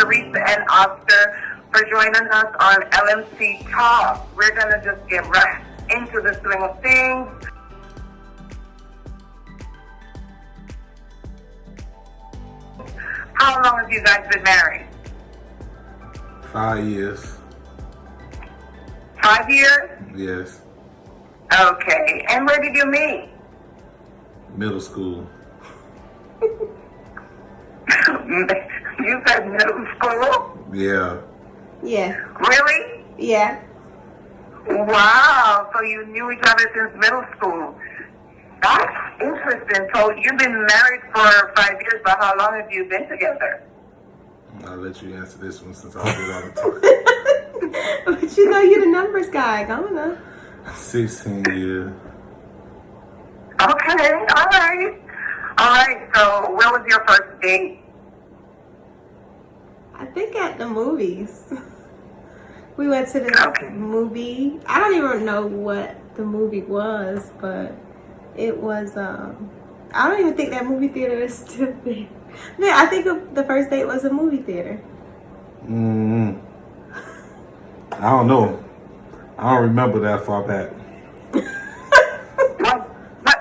Teresa and Oscar, for joining us on LMC Talk. We're going to just get right into the swing of things. How long have you guys been married? 5 years. 5 years? Yes. Okay. And where did you meet? Middle school. You said middle school? Yeah. Yeah. Really? Yeah. Wow. So you knew each other since middle school. That's interesting. So you've been married for 5 years, but how long have you been together? I'll let you answer this one since I did all the talking. But you know you're the numbers guy. Go on now. 16 years. Okay. All right. All right. So where was your first date? I think at the movies. We went to this Okay. movie. I don't even know what the movie was, but it was, I don't even think that movie theater is still there. Man, I think the first date was a movie theater. I don't know. I don't remember that far back.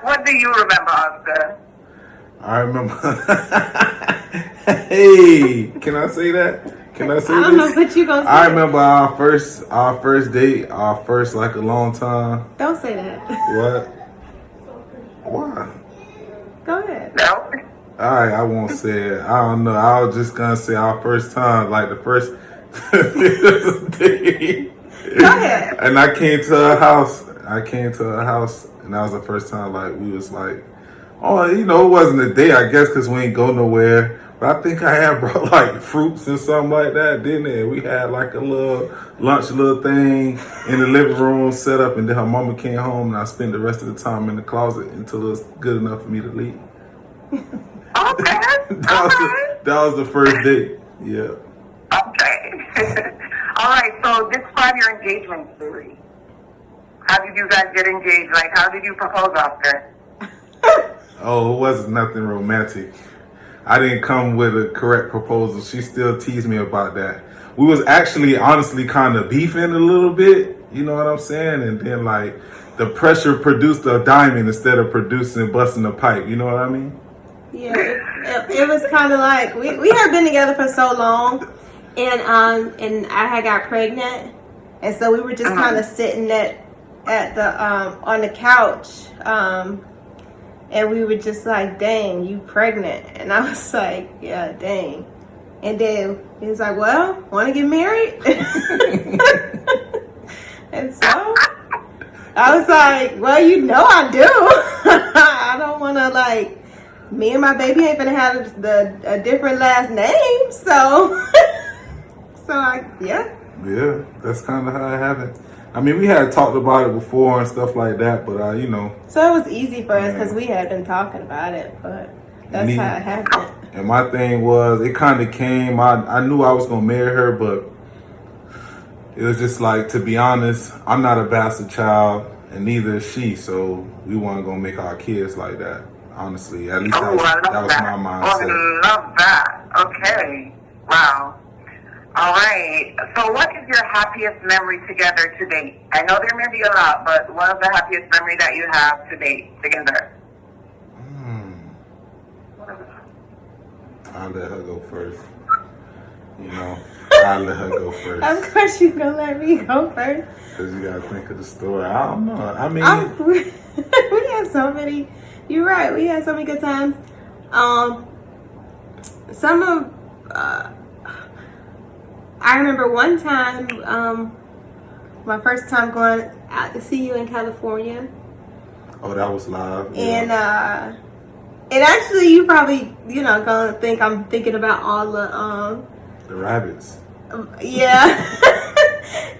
What do you remember, Oscar? I remember. Hey, can I say that? Can I say I don't know this? what you gonna say. I remember our first date, our first like a long time. Don't say that. What? Why? Go ahead. No? Alright, I won't say it. I don't know. I was just gonna say our first time, like the first date. Go ahead. And I came to her house. And that was the first time like we was like, oh, it wasn't a date, I guess, because we ain't go nowhere. But I think I had brought like fruits and something like that, didn't it? We had like a little lunch, little thing in the living room set up, and then her mama came home, and I spent the rest of the time in the closet until it was good enough for me to leave. Okay. That was the first date. Yeah. Okay. All right. So describe your engagement story. How did you guys get engaged? Like, how did you propose, Oscar? Oh, it wasn't nothing romantic. I didn't come with a correct proposal. She still teased me about that. We was actually honestly kind of beefing a little bit. You know what I'm saying? And then like the pressure produced a diamond instead of busting a pipe. You know what I mean? Yeah, it was kind of like we had been together for so long, and I had got pregnant, and so we were just kind of sitting at the on the couch, and we were just like, "Dang, you pregnant?" And I was like, "Yeah, dang." And then he was like, "Well, want to get married?" And so I was like, "Well, I do. I don't want to like." Me and my baby ain't gonna have a different last name, so yeah. Yeah, that's kind of how it happened. I mean, we had talked about it before and stuff like that, but So it was easy for us because we had been talking about it, but that's how it happened. And my thing was, it kind of came. I knew I was gonna marry her, but it was just like, to be honest, I'm not a bastard child, and neither is she. So we weren't gonna make our kids like that. Honestly, at least that was my mindset. Oh, I love that. Okay. Wow. All right. So what is your happiest memory together to date? I know there may be a lot, but what is the happiest memory that you have to date together? I'll let her go first. I'll let her go first. Of course you gonna let me go first. Because you gotta think of the story. I don't know. I mean... we had so many... You're right. We had so many good times. Some of... I remember one time, my first time going out to see you in California. Oh, that was live. Yeah. And actually, you probably, gonna think I'm thinking about all the rabbits. Yeah.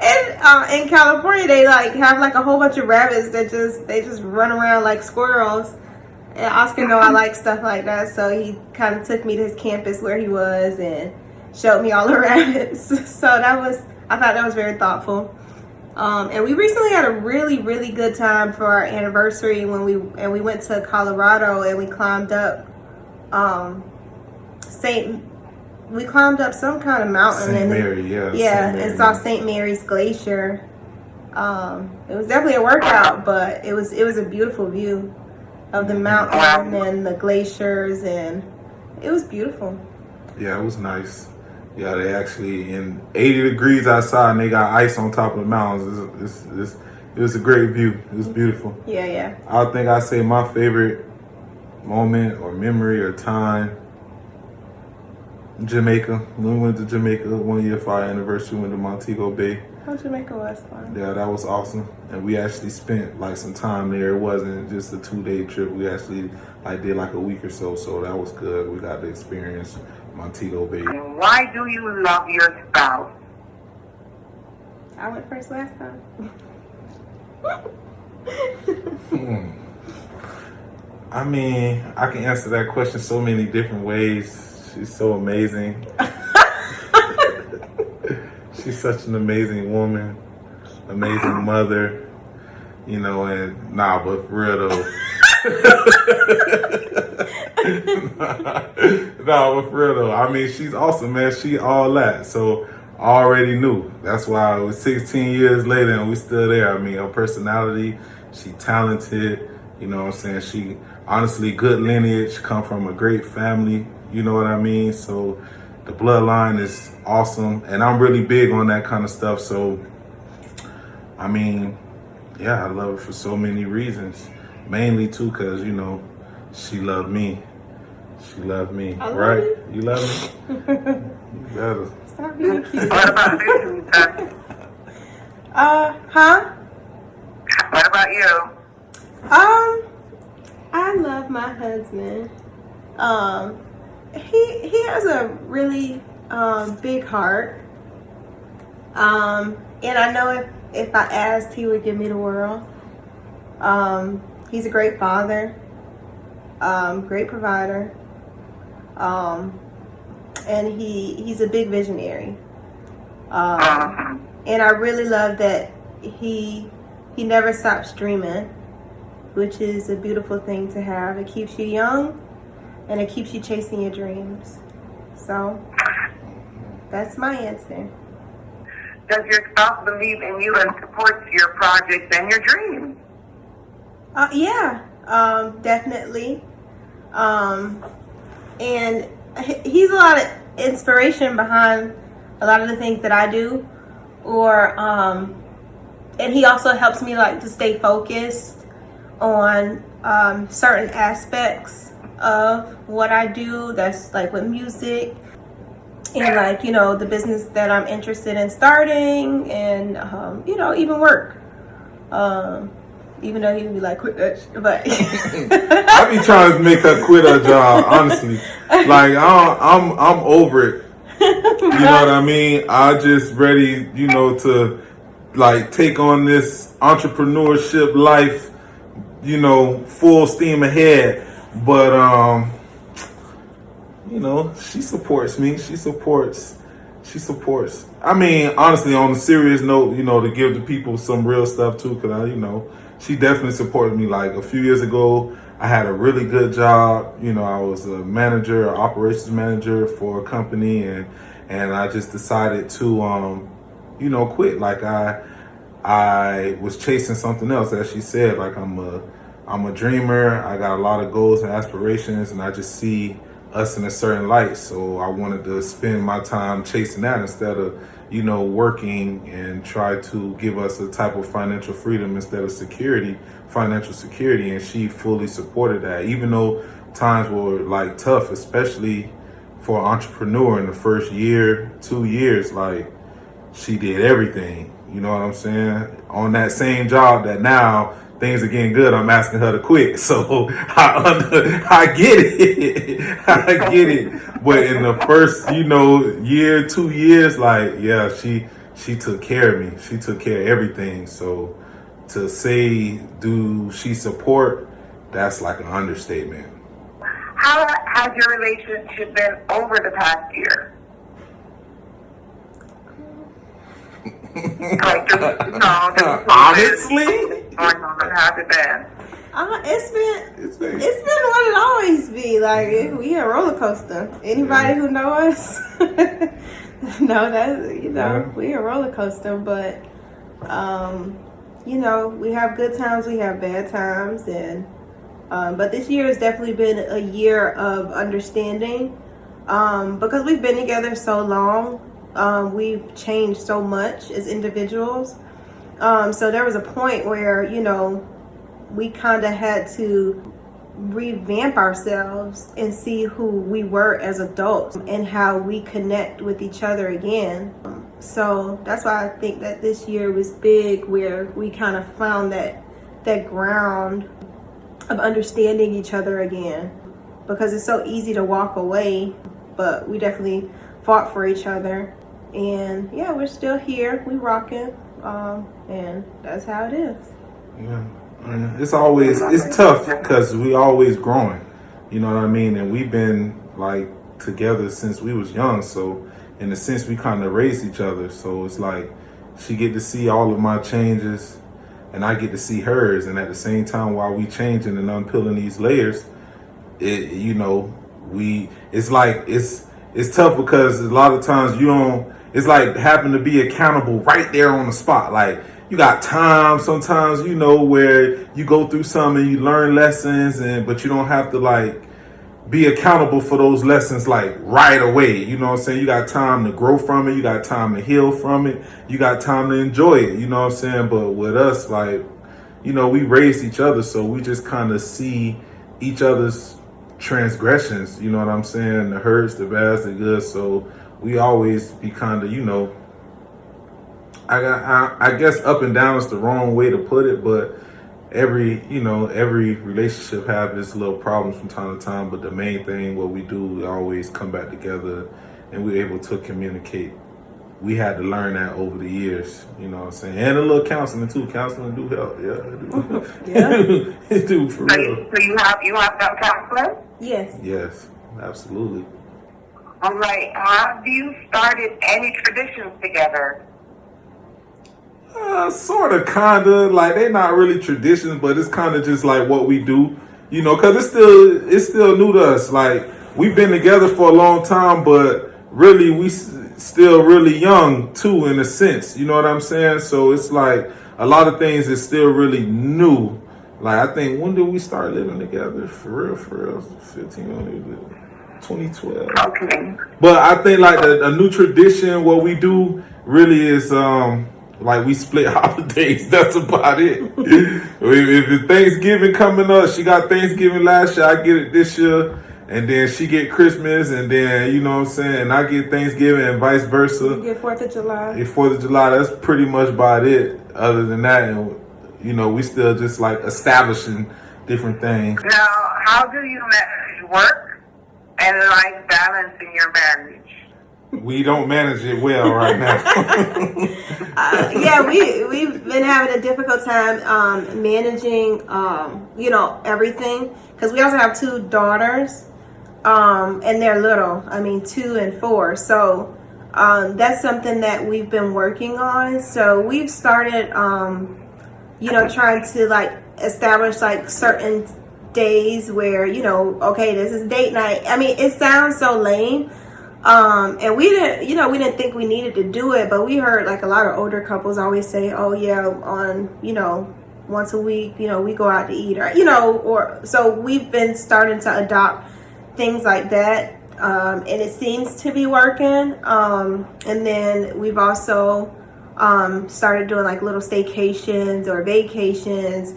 And in California, they have a whole bunch of rabbits that just run around like squirrels. And Oscar know I like stuff like that, so he kind of took me to his campus where he was and showed me all the rabbits. So I thought that was very thoughtful. And we recently had a really, really good time for our anniversary when we went to Colorado and we climbed up St. we climbed up some kind of mountain. St. and Mary, yeah. Yeah, St. Mary, and saw yeah. St. Mary's Glacier. It was definitely a workout, but it was a beautiful view of the mountain and the glaciers, and it was beautiful. Yeah, it was nice. Yeah, they actually in 80 degrees outside, and they got ice on top of the mountains. It was a great view. It was beautiful. Yeah. I think I say my favorite moment or memory or time. Jamaica. When we went to Jamaica 1 year for our anniversary, went to Montego Bay. Oh, Jamaica was fun. Yeah, that was awesome. And we actually spent like some time there. It wasn't just a 2-day trip. We actually did like a week or so. So that was good. We got to experience Montego Bay. Why do you love your spouse? I went first last time. I mean, I can answer that question so many different ways. She's so amazing. She's such an amazing woman, amazing mother, you know, and but for real though. But for real though. I mean, she's awesome, man. She all that. So I already knew. That's why it was 16 years later and we still there. I mean, her personality, she talented, you know what I'm saying? She honestly good lineage, come from a great family, you know what I mean? So the bloodline is awesome, and I'm really big on that kind of stuff. So, I mean, yeah, I love her for so many reasons. Mainly, too, because, you know, she loved me. She loved me, right? You love me? You better. Stop being cute. What about you, Lisa? Huh? What about you? I love my husband. He has a really big heart. And I know if I asked, he would give me the world. He's a great father, great provider, and he's a big visionary. And I really love that he never stops dreaming, which is a beautiful thing to have. It keeps you young, and it keeps you chasing your dreams. So that's my answer. Does your spouse believe in you and supports your projects and your dreams? Yeah, definitely. And he's a lot of inspiration behind a lot of the things that I do. And he also helps me to stay focused on certain aspects of what I do. That's with music and the business that I'm interested in starting, and even work. Even though he would be quit that shit, but I be trying to make her quit her job, honestly. I'm over it. You know what I mean? I just ready, to take on this entrepreneurship life, full steam ahead. But she supports me. She supports. I mean, honestly, on a serious note, to give the people some real stuff too, because she definitely supported me. A few years ago, I had a really good job. I was a manager, operations manager for a company, and I just decided to, quit. I was chasing something else, as she said. I'm a dreamer. I got a lot of goals and aspirations, and I just see us in a certain light. So I wanted to spend my time chasing that instead of, working and try to give us a type of financial freedom instead of financial security. And she fully supported that, even though times were tough, especially for an entrepreneur in the first year, 2 years. She did everything, you know what I'm saying? On that same job that now things are getting good, I'm asking her to quit. So I get it. I get it. But in the first, year, 2 years, she took care of me. She took care of everything. So to say, do she support, that's an understatement. How has your relationship been over the past year? Honestly? How has it been? It's been what it always be. We a roller coaster. Anybody who know us No, that's, Yeah. we a roller coaster, but we have good times, we have bad times, and but this year has definitely been a year of understanding, because we've been together so long. We've changed so much as individuals. So there was a point where, we kind of had to revamp ourselves and see who we were as adults and how we connect with each other again. So that's why I think that this year was big, where we kind of found that ground of understanding each other again, because it's so easy to walk away, but we definitely fought for each other. And yeah, we're still here, we rocking, and that's how it is. Yeah. It's tough because we always growing, you know what I mean? And we've been like together since we was young. So in a sense, we kind of raised each other. So it's like she get to see all of my changes and I get to see hers. And at the same time, while we changing and unpeeling these layers, it's tough because a lot of times it's like having to be accountable right there on the spot. Like, you got time sometimes, where you go through something and you learn lessons, but you don't have to like be accountable for those lessons like right away. You know what I'm saying? You got time to grow from it. You got time to heal from it. You got time to enjoy it. You know what I'm saying? But with us, like, we raised each other, so we just kind of see each other's transgressions. You know what I'm saying? The hurts, the bads, the good. So we always be kind of, I guess up and down is the wrong way to put it, but every relationship have its little problems from time to time. But the main thing, what we do, we always come back together and we're able to communicate. We had to learn that over the years, you know what I'm saying? And a little counseling too. Counseling do help, yeah. It do. Yeah. It do, for real. So you have that counselor? Yes. Yes, absolutely. All right. Have you started any traditions together? Sort of, kind of. Like, they're not really traditions, but it's kind of just like what we do, because it's still new to us. Like, we've been together for a long time, but really we still really young too, in a sense. You know what I'm saying? So it's like a lot of things is still really new. Like, I think, when did we start living together? For real, 2012. Okay. But I think like a new tradition, what we do really is like we split holidays. That's about it. If Thanksgiving coming up, she got Thanksgiving last year, I get it this year, and then she get Christmas, and then you know what I'm saying, and I get Thanksgiving, and vice versa. You get 4th of July. 4th of July. That's pretty much about it. Other than that, and, we still just like establishing different things. Now, how do you manage work and life balance in your marriage? We don't manage it well right now. Yeah, we've been having a difficult time managing, everything, because we also have 2 daughters, and they're little. 2 and 4. So that's something that we've been working on. So we've started, trying to like establish like certain days where, okay, this is date night. It sounds so lame. And we didn't think we needed to do it, but we heard like a lot of older couples always say, oh yeah, on, once a week, we go out to eat, or so we've been starting to adopt things like that. And it seems to be working. And then we've also, started doing like little staycations or vacations,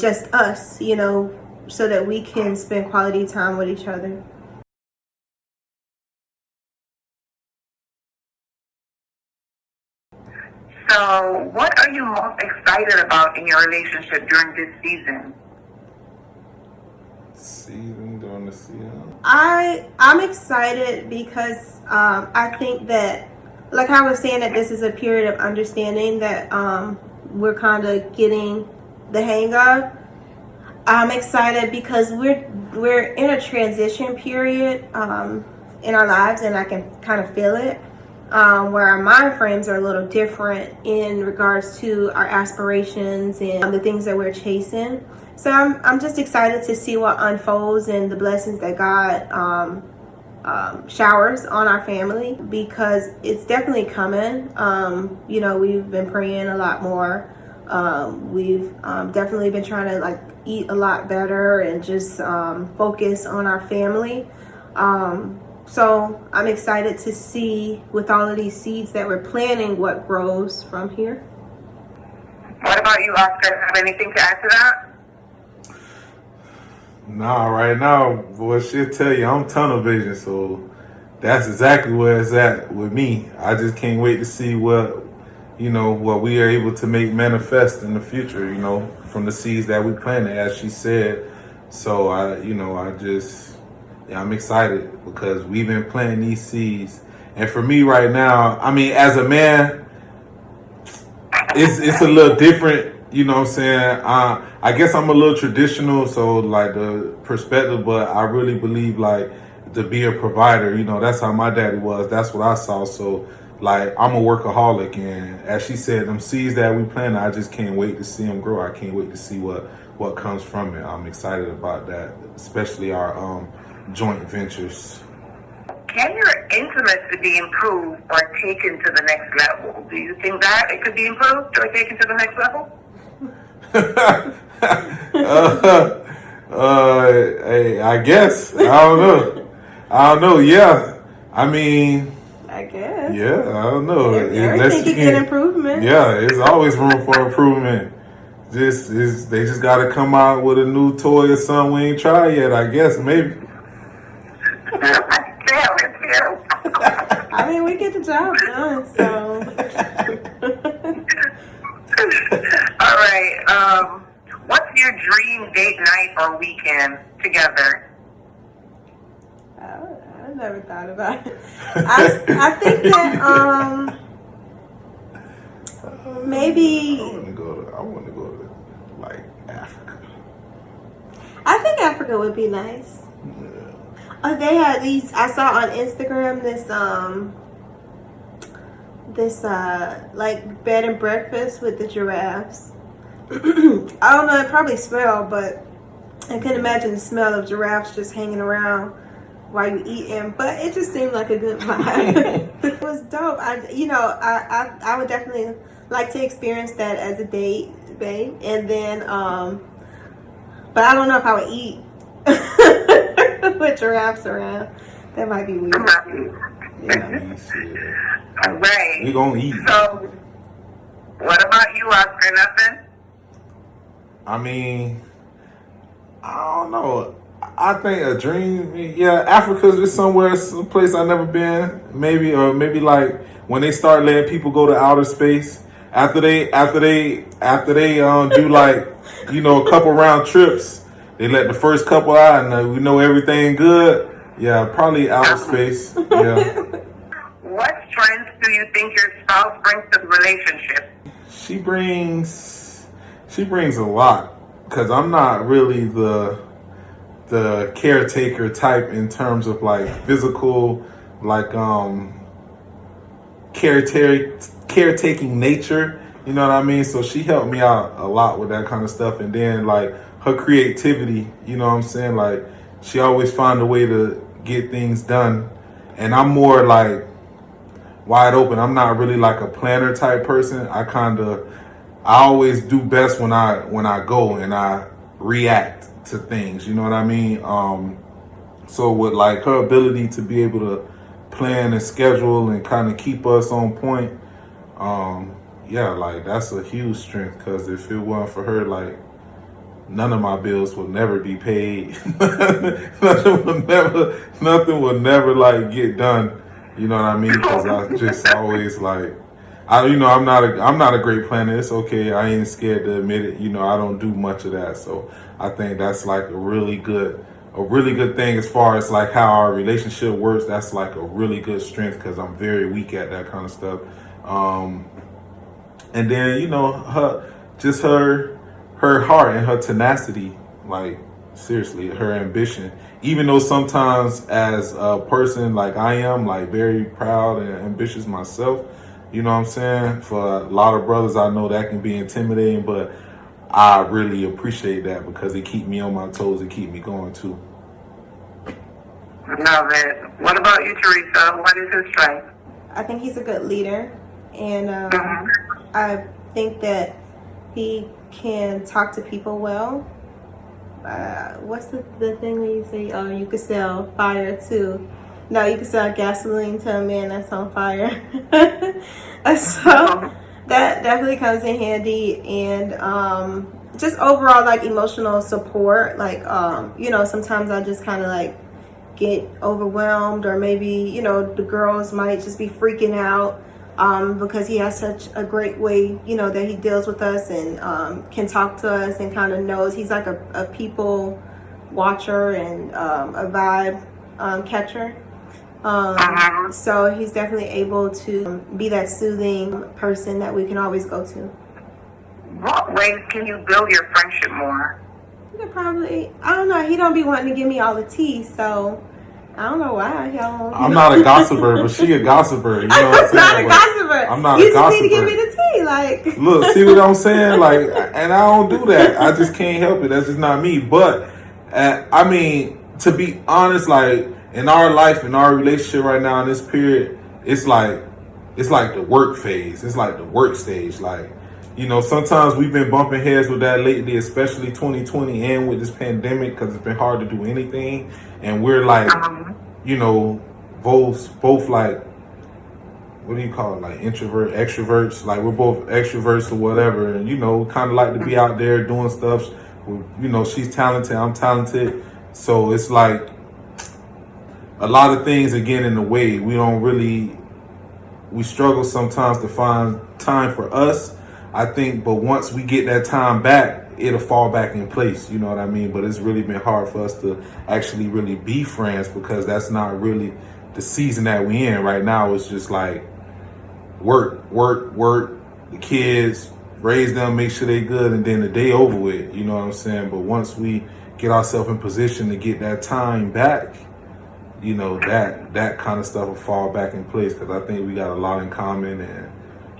just us, so that we can spend quality time with each other. So, what are you most excited about in your relationship during this season? During the season. I'm excited because I think that, like I was saying, that this is a period of understanding that we're kind of getting the hang of. I'm excited because we're in a transition period in our lives, and I can kind of feel it. Where our mind frames are a little different in regards to our aspirations and the things that we're chasing. So I'm just excited to see what unfolds and the blessings that God showers on our family, because it's definitely coming. You know, we've been praying a lot more. We've definitely been trying to like eat a lot better and just focus on our family. So I'm excited to see, with all of these seeds that we're planting, what grows from here. What about you, Oscar? Have anything to add to that? Nah, right now, boy, she'll tell you I'm tunnel vision, so that's exactly where it's at with me. I just can't wait to see what we are able to make manifest in the future, from the seeds that we planted, as she said. So I'm excited because we've been planting these seeds. And for me right now, I mean, as a man, it's a little different, you know what I'm saying? I guess I'm a little traditional, so like the perspective, but I really believe like to be a provider, that's how my daddy was. That's what I saw. So like I'm a workaholic, and as she said, them seeds that we planted, I just can't wait to see them grow. I can't wait to see what comes from it. I'm excited about that, especially our joint ventures. Can your intimacy be improved or taken to the next level? Do you think that it could be improved or taken to the next level? Hey, I guess. I don't know. Yeah. I mean, I guess. Yeah, I don't know. Everything can get improvement. Yeah, there's always room for improvement. They just got to come out with a new toy or something we ain't tried yet, I guess, maybe. I mean, we get the job done, so. All right. What's your dream date night or weekend together? I never thought about it. I think that maybe I want to go to like Africa. I think Africa would be nice. Yeah. They had these. I saw on Instagram this like bed and breakfast with the giraffes. I don't know. It probably smell, but I couldn't imagine the smell of giraffes just hanging around while you eating. But it just seemed like a good vibe. It was dope. I would definitely like to experience that as a date, babe. And then, but I don't know if I would eat with giraffes around. That might be weird. Yeah. All right. We gonna eat. So, what about you, Oscar? Nothing? I mean, I don't know. I think a dream, yeah, Africa's just somewhere, some place I've never been. Maybe like when they start letting people go to outer space after they do like, a couple round trips. They let the first couple out and we know everything good. Yeah, probably outer space. Yeah. What strengths do you think your spouse brings to the relationship? She brings a lot, because I'm not really the caretaker type in terms of like physical, like caretaking nature, you know what I mean? So she helped me out a lot with that kind of stuff. And then like her creativity, you know what I'm saying? Like she always find a way to get things done. And I'm more like wide open. I'm not really like a planner type person. I always do best when I go and I react to things, you know what I mean? So with like her ability to be able to plan and schedule and kind of keep us on point, like that's a huge strength, because if it weren't for her, like none of my bills will never be paid. nothing will never like get done, you know what I mean? Because I just always like, I'm not a great planner. It's okay. I ain't scared to admit it. I don't do much of that. So I think that's like a really good thing as far as like how our relationship works. That's like a really good strength, because I'm very weak at that kind of stuff. And then, her heart and her tenacity, like seriously, her ambition, even though sometimes as a person like I am like very proud and ambitious myself, you know what I'm saying? For a lot of brothers, I know that can be intimidating, but I really appreciate that, because it keep me on my toes and keep me going too. Love it. What about you, Teresa? What is his strength? I think he's a good leader, and Mhm. I think that he can talk to people well. What's the thing when you say, oh, you could sell fire too? No, you can sell gasoline to a man that's on fire. So that definitely comes in handy, and just overall like emotional support. Like sometimes I just kind of like get overwhelmed, or maybe the girls might just be freaking out because he has such a great way that he deals with us, and can talk to us, and kind of knows he's like a people watcher, and a vibe catcher. So he's definitely able to be that soothing person that we can always go to. What ways can you build your friendship more? He could probably, I don't know, he don't be wanting to give me all the tea, so I don't know why. I'm not a gossiper, but she a gossiper. You know what I'm saying? Not a gossiper. I'm not you a gossiper. You just need to give me the tea, like. Look, see what I'm saying? Like, and I don't do that. I just can't help it. That's just not me. But I mean, to be honest, like in our life, in our relationship right now in this period, it's like the work phase. It's like the work stage. Like, sometimes we've been bumping heads with that lately, especially 2020 and with this pandemic, because it's been hard to do anything. And we're like, both like, what do you call it? Like introvert, extroverts. Like we're both extroverts or whatever. And, kind of like to be out there doing stuff. She's talented, I'm talented. So it's like a lot of things are getting in the way. We struggle sometimes to find time for us, I think. But once we get that time back, it'll fall back in place. You know what I mean? But it's really been hard for us to actually really be friends, because that's not really the season that we in right now. It's just like work, the kids, raise them, make sure they good, and then the day over with. You know what I'm saying? But once we get ourselves in position to get that time back, that kind of stuff will fall back in place, because I think we got a lot in common, and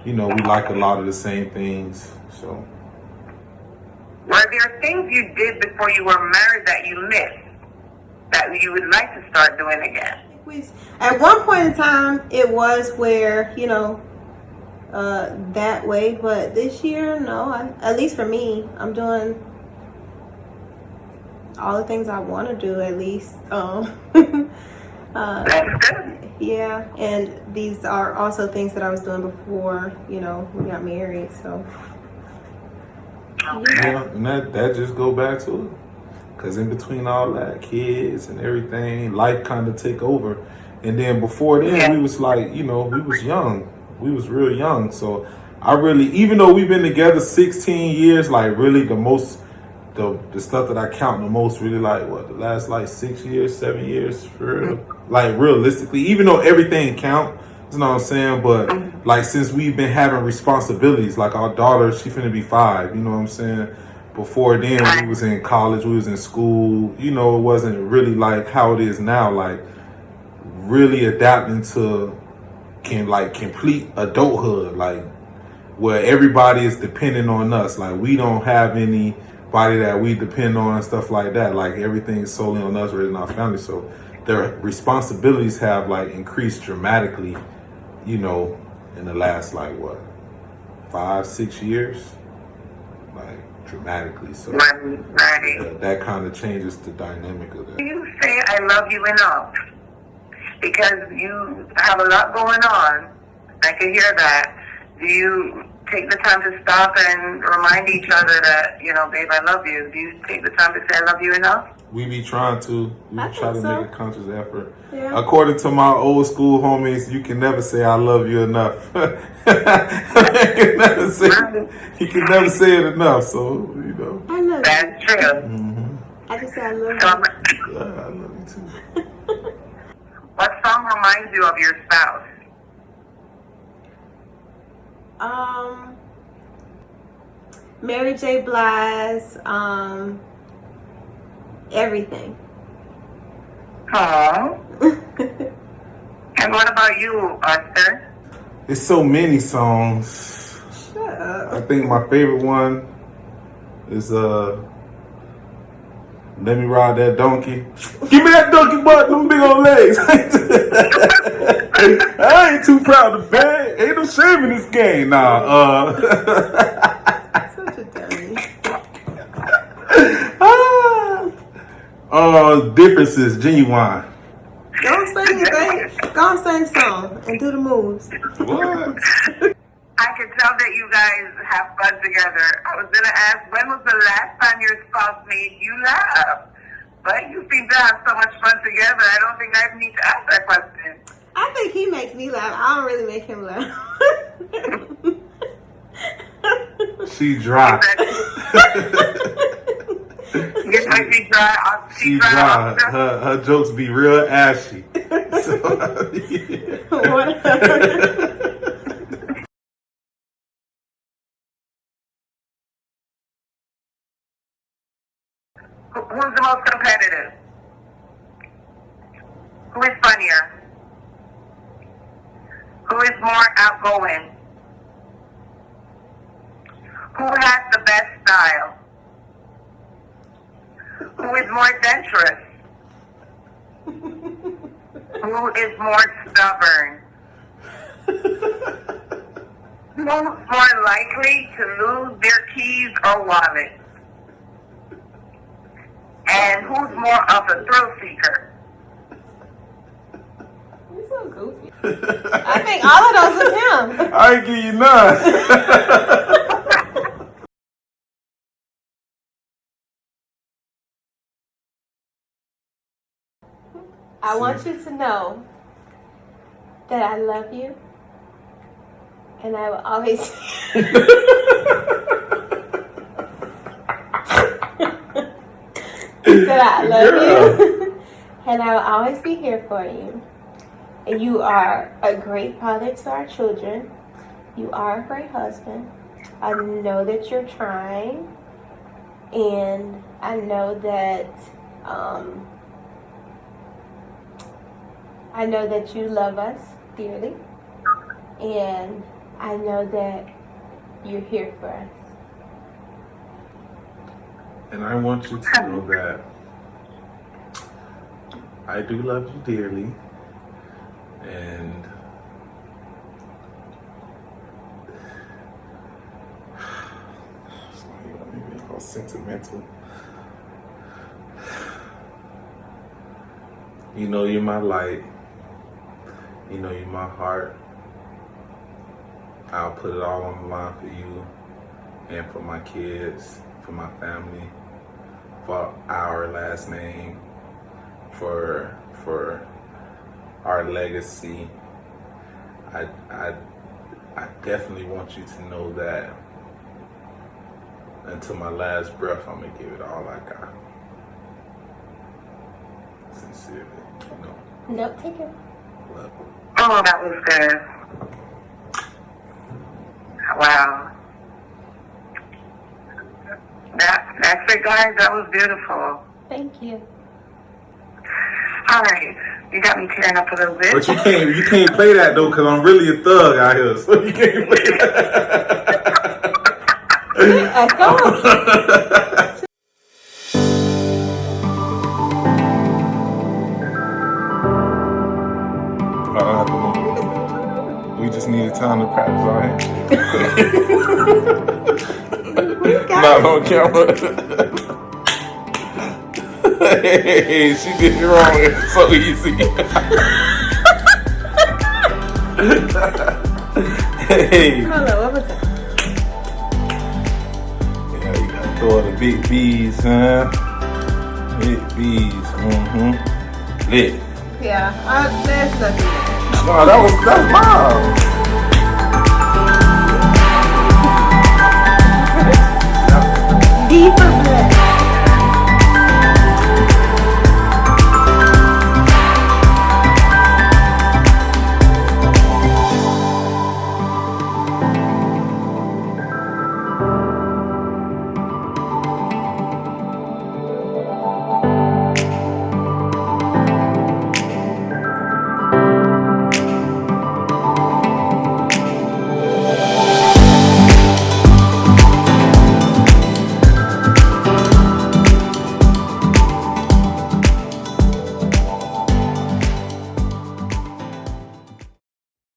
we like a lot of the same things. So, were there things you did before you were married that you missed, that you would like to start doing again? At one point in time, it was where that way, but this year, no. At least for me, I'm doing all the things I want to do, at least. That's good. Yeah, and these are also things that I was doing before, we got married. So. Okay. Yeah, and that just go back to it. Because in between all that, kids and everything, life kind of take over. And then before then, we was like, we was young. We was real young. So I really, even though we've been together 16 years, like really the stuff that I count the most, really like the last 6 years, 7 years, for real. Like realistically, even though everything count, you know what I'm saying? But like since we've been having responsibilities, like our daughter, she finna be 5, you know what I'm saying? Before then, we was in college, we was in school. It wasn't really like how it is now, like really adapting to complete adulthood, like where everybody is dependent on us. Like we don't have anybody that we depend on and stuff like that. Like everything's solely on us raising our family. So their responsibilities have increased dramatically, in the last 5-6 years. Dramatically. So Right. that kind of changes the dynamic of that. Do you say I love you enough? Because you have a lot going on. I can hear that. Do you take the time to stop and remind each other that, babe, I love you? Do you take the time to say I love you enough? We be trying to. We I try to think so. make a conscious effort. Yeah. According to my old school homies, you can never say I love you enough. You can never say it enough. So, I love That's true. Mm-hmm. I just say I love So, I love you too. what song reminds you of your spouse? Mary J. Blige, everything. Aww. And what about you, Arthur? There's so many songs. Shut up. I think my favorite one is Let me ride that donkey. Give me that donkey butt, them big old legs. I ain't too proud to beg. Ain't no shame in this game. Nah, Such a dummy. differences, genuine. Don't say anything. Go and sing a song and do the moves. What? I can tell that you guys have fun together. I was going to ask, when was the last time your spouse made you laugh? But you seem to have so much fun together, I don't think I need to ask that question. I think he makes me laugh. I don't really make him laugh. She dry. You might be dry. She dry. Her jokes be real ashy. So, yeah. Whatever. Who's the most competitive? Who is funnier? Who is more outgoing? Who has the best style? Who is more adventurous? Who is more stubborn? Who's more likely to lose their keys or wallet? And who's more of a thrill seeker? You're so goofy. I think all of those is him. I ain't give you none. I want you to know that I love you, and I will always. That I love you, and I will always be here for you. And you are a great father to our children. You are a great husband. I know that you're trying, and I know that you love us dearly, and I know that you're here for us. And I want you to know that I do love you dearly, and it's like all sentimental. You know you're my light. You know you're my heart. I'll put it all on the line for you and for my kids, for my family, for our last name, for our legacy. I definitely want you to know that until my last breath, I'm gonna give it all I got. Sincerely, you know. Nope, take it. Love. Oh, that was good. Wow. That's it, guys. That was beautiful. Thank you. All right. You got me tearing up a little bit. But you can't play that though, cause I'm really a thug out here, so you can't play that. Echo. We just needed time to practice our hand. Got Not on camera. Hey, she did it wrong. It's so easy. Hey. Hello, what was that? Yeah, you gotta throw the big B's, huh? Big B's. Lit. Yeah, there's nothing. No, that's mine.